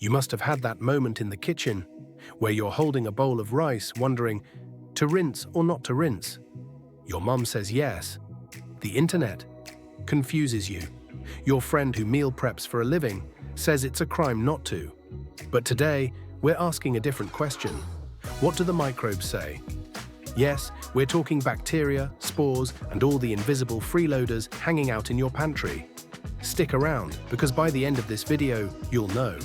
You must have had that moment in the kitchen where you're holding a bowl of rice wondering, to rinse or not to rinse? Your mum says yes. The internet confuses you. Your friend who meal preps for a living says it's a crime not to. But today, we're asking a different question. What do the microbes say? Yes, we're talking bacteria, spores, and all the invisible freeloaders hanging out in your pantry. Stick around, because by the end of this video, you'll know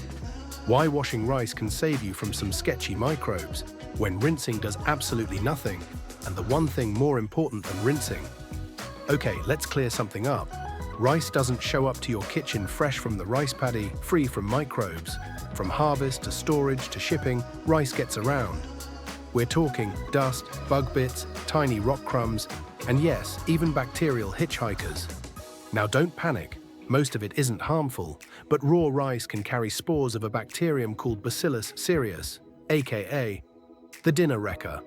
why washing rice can save you from some sketchy microbes, when rinsing does absolutely nothing, and the one thing more important than rinsing. Okay, let's clear something up. Rice doesn't show up to your kitchen fresh from the rice paddy, free from microbes. From harvest to storage to shipping, rice gets around. We're talking dust, bug bits, tiny rock crumbs, and yes, even bacterial hitchhikers. Now don't panic. Most of it isn't harmful, but raw rice can carry spores of a bacterium called Bacillus cereus, aka the dinner wrecker.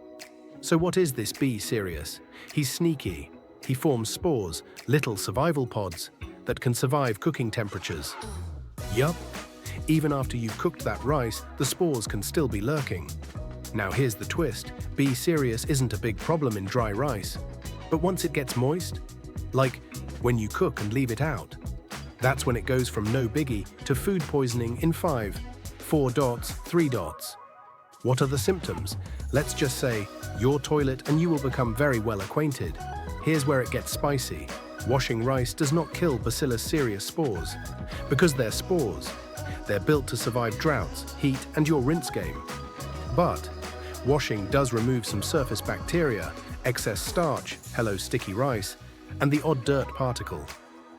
So what is this bee Cereus? He's sneaky. He forms spores, little survival pods, that can survive cooking temperatures. Yup, even after you've cooked that rice, the spores can still be lurking. Now here's the twist. Bee Cereus isn't a big problem in dry rice. But once it gets moist, like when you cook and leave it out, that's when it goes from no biggie to food poisoning in 5, 4 dots, 3 dots. What are the symptoms? Let's just say your toilet and you will become very well acquainted. Here's where it gets spicy. Washing rice does not kill Bacillus cereus spores. Because they're spores, they're built to survive droughts, heat, and your rinse game. But washing does remove some surface bacteria, excess starch, hello sticky rice, and the odd dirt particle.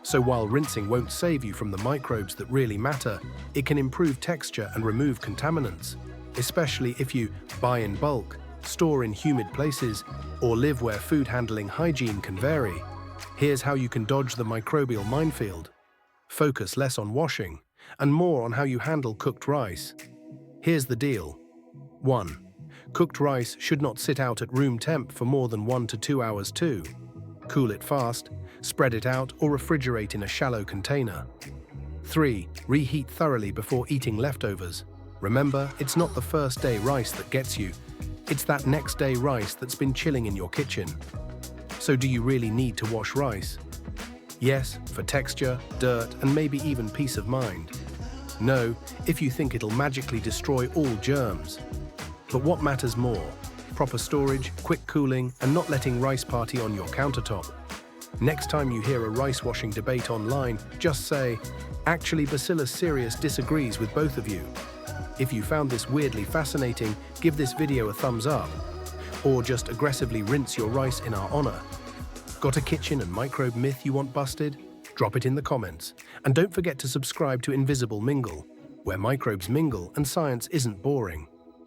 So while rinsing won't save you from the microbes that really matter, it can improve texture and remove contaminants, especially if you buy in bulk, store in humid places, or live where food handling hygiene can vary. Here's how you can dodge the microbial minefield. Focus less on washing and more on how you handle cooked rice. Here's the deal. 1. Cooked rice should not sit out at room temp for more than 1 to 2 hours. 2. Cool it fast, spread it out, or refrigerate in a shallow container. 3. Reheat thoroughly before eating leftovers. Remember, it's not the first day rice that gets you, it's that next day rice that's been chilling in your kitchen. So do you really need to wash rice? Yes, for texture, dirt, and maybe even peace of mind. No, if you think it'll magically destroy all germs. But what matters more? Proper storage, quick cooling, and not letting rice party on your countertop. Next time you hear a rice washing debate online, just say, actually Bacillus cereus disagrees with both of you. If you found this weirdly fascinating, give this video a thumbs up. Or just aggressively rinse your rice in our honor. Got a kitchen and microbe myth you want busted? Drop it in the comments. And don't forget to subscribe to Invisible Mingle, where microbes mingle and science isn't boring.